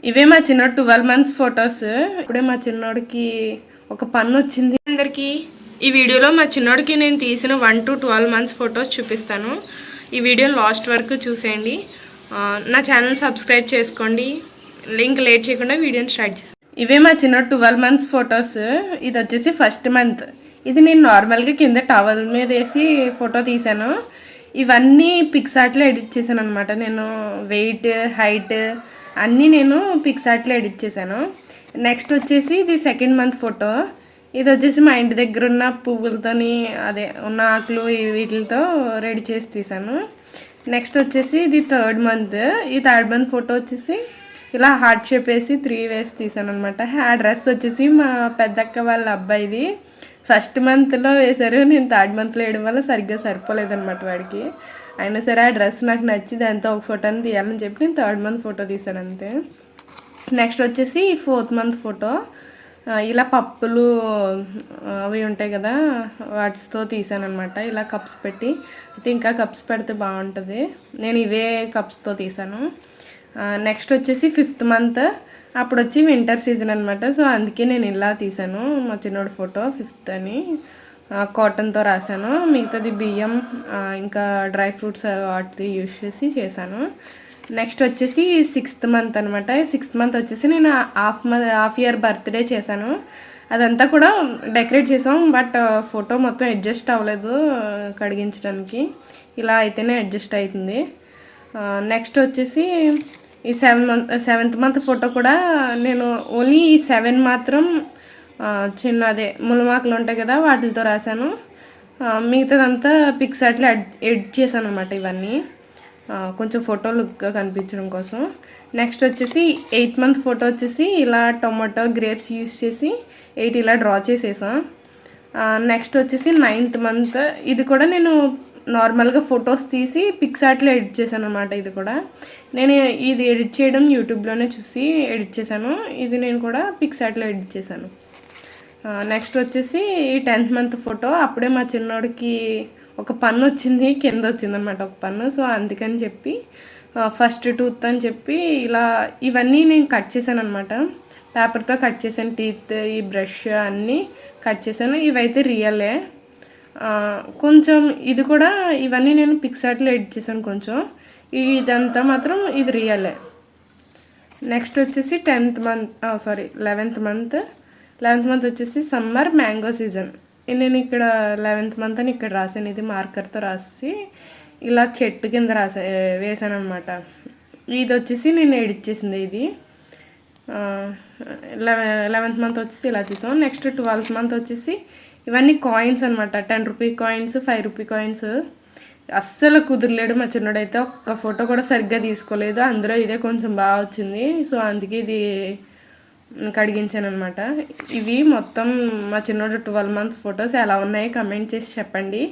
ఇవే మా చిన్నోడు 12 months ఫొటోస్. ఇప్పుడే మా చిన్నోడికి ఒక పన్ను వచ్చింది. అందరికీ ఈ వీడియోలో మా చిన్నోడికి నేను తీసిన 1 to 12 months ఫొటోస్ చూపిస్తాను. ఈ వీడియోని లాస్ట్ వరకు చూసేయండి. నా ఛానల్ సబ్స్క్రైబ్ చేసుకోండి. లింక్ లేట్ చేయకుండా వీడియోని స్టార్ట్ చేస్తాను. ఇవే మా చిన్నోడు 12 months ఫొటోస్. ఇది వచ్చేసి ఫస్ట్ మంత్. ఇది నేను నార్మల్గా కింద టవల్ మీద వేసి ఫోటో తీసాను. ఇవన్నీ పిక్సార్ట్లో ఎడిట్ చేశాను అనమాట. నేను వెయిట్, హైట్ అన్నీ నేను పిక్సార్ట్లో ఎడిట్ చేశాను. నెక్స్ట్ వచ్చేసి ఇది సెకండ్ మంత్ ఫోటో. ఇది వచ్చేసి మా ఇంటి దగ్గర ఉన్న పువ్వులతోని అదే ఉన్న ఆకులు వీటితో రెడీ చేసి తీసాను. నెక్స్ట్ వచ్చేసి ఇది థర్డ్ మంత్. ఈ థర్డ్ మంత్ ఫోటో వచ్చేసి ఇలా హార్ట్ షేప్ వేసి 3 వేసి తీసాను అనమాట. ఆ డ్రెస్ వచ్చేసి మా పెద్దక్క వాళ్ళ అబ్బాయిది. ఫస్ట్ మంత్లో వేశారు, నేను థర్డ్ మంత్లో వేయడం వల్ల సరిగ్గా సరిపోలేదన్నమాట వాడికి. అయినా సరే ఆ డ్రెస్ నాకు నచ్చి దాంతో ఒక ఫోటోని తీయాలని చెప్పి నేను థర్డ్ మంత్ ఫోటో తీసాను అంతే. నెక్స్ట్ వచ్చేసి 4th month ఫోటో. ఇలా పప్పులు అవి ఉంటాయి కదా వాటితో తీసాను అనమాట. ఇలా కప్స్ పెట్టి అయితే ఇంకా కప్స్ పెడితే బాగుంటుంది. నేను ఇవే కప్స్తో తీసాను. నెక్స్ట్ వచ్చేసి 5th month. అప్పుడు వచ్చి వింటర్ సీజన్ అనమాట. సో అందుకే నేను ఇలా తీసాను మా చిన్నోడు ఫోటో 5th అని కాటన్తో రాశాను. మిగతాది బియ్యం ఇంకా డ్రై ఫ్రూట్స్ వాటిది యూజ్ చేసి చేశాను. నెక్స్ట్ వచ్చేసి 6th month అనమాట. 6th month వచ్చేసి నేను హాఫ్ ఇయర్ బర్త్డే చేశాను. అదంతా కూడా డెకరేట్ చేసాం. బట్ ఫోటో మొత్తం అడ్జస్ట్ అవ్వలేదు కడిగించడానికి. ఇలా అయితేనే అడ్జస్ట్ అవుతుంది. నెక్స్ట్ వచ్చేసి ఈ 7th month ఫోటో కూడా నేను ఓన్లీ ఈ 7 మాత్రం చిన్న అదే ములమాకులు ఉంటాయి కదా వాటితో రాశాను. మిగతాదంతా పిక్సార్ట్లో ఎడిట్ చేశాను అనమాట. ఇవన్నీ కొంచెం ఫోటో లుక్గా కనిపించడం కోసం. నెక్స్ట్ వచ్చేసి 8th month ఫోటో వచ్చేసి ఇలా టొమాటో గ్రేప్స్ యూస్ చేసి 8 ఇలా డ్రా చేసేసాం. నెక్స్ట్ వచ్చేసి 9th month. ఇది కూడా నేను నార్మల్గా ఫొటోస్ తీసి పిక్సార్ట్లో ఎడిట్ చేశాను అనమాట. ఇది కూడా నేను ఇది ఎడిట్ చేయడం యూట్యూబ్లోనే చూసి ఎడిట్ చేశాను. ఇది నేను కూడా పిక్సార్ట్లో ఎడిట్ చేశాను. నెక్స్ట్ వచ్చేసి 10th month ఫోటో. అప్పుడే మా చిన్నోడికి ఒక పన్ను వచ్చింది, కింద వచ్చింది అనమాట ఒక పన్ను. సో అందుకని చెప్పి ఫస్ట్ టూత్ అని చెప్పి ఇలా ఇవన్నీ నేను కట్ చేశాను అనమాట. పేపర్తో కట్ చేశాను. టీత్, ఈ బ్రష్ అన్నీ కట్ చేశాను. ఇవైతే రియలే. కొంచెం ఇది కూడా ఇవన్నీ నేను పిక్సార్ట్లో ఎడిట్ చేశాను కొంచెం. ఇదంతా మాత్రం ఇది రియలే. నెక్స్ట్ వచ్చేసి 11th month. 11th month వచ్చేసి సమ్మర్ మ్యాంగో సీజన్. నేను ఇక్కడ 11th month అని ఇక్కడ రాశాను. ఇది మార్కర్తో రాసి ఇలా చెట్టు కింద వేసాను అనమాట. ఇది వచ్చేసి నేను ఎడిట్ చేసింది. ఇది 11th month వచ్చేసి ఇలా తీసాం. నెక్స్ట్ 12th month వచ్చేసి ఇవన్నీ కాయిన్స్ అనమాట. 10 rupee కాయిన్స్, 5 rupee కాయిన్స్. అస్సలు కుదరలేడు మా చిన్నోడైతే. ఒక్క ఫోటో కూడా సరిగ్గా తీసుకోలేదు. అందులో ఇదే కొంచెం బాగా వచ్చింది. సో అందుకే ఇది కడిగించాను అనమాట. ఇవి మొత్తం మా చిన్నోడు 12 months ఫొటోస్ ఎలా ఉన్నాయి కమెంట్ చేసి చెప్పండి.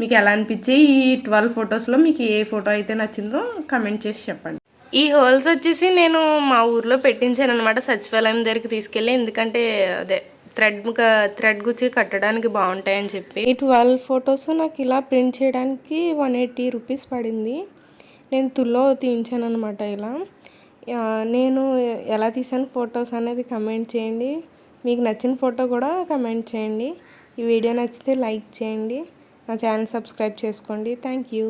మీకు ఎలా అనిపించాయి ఈ 12 ఫొటోస్లో మీకు ఏ ఫోటో అయితే నచ్చిందో కమెంట్ చేసి చెప్పండి. ఈ హోల్స్ వచ్చేసి నేను మా ఊర్లో పెట్టించాను అనమాట. సచివాలయం దగ్గరికి తీసుకెళ్ళి, ఎందుకంటే అదే థ్రెడ్ గుచ్చి కట్టడానికి బాగుంటాయని చెప్పి. ఈ 12 ఫొటోస్ నాకు ఇలా ప్రింట్ చేయడానికి 180 rupees పడింది. నేను తుల్లో తీయించాను అనమాట. ఇలా నేను ఎలా తీసాను ఫొటోస్ అనేది కమెంట్ చేయండి. మీకు నచ్చిన ఫోటో కూడా కమెంట్ చేయండి. ఈ వీడియో నచ్చితే లైక్ చేయండి. నా ఛానల్ సబ్స్క్రైబ్ చేసుకోండి. Thank you.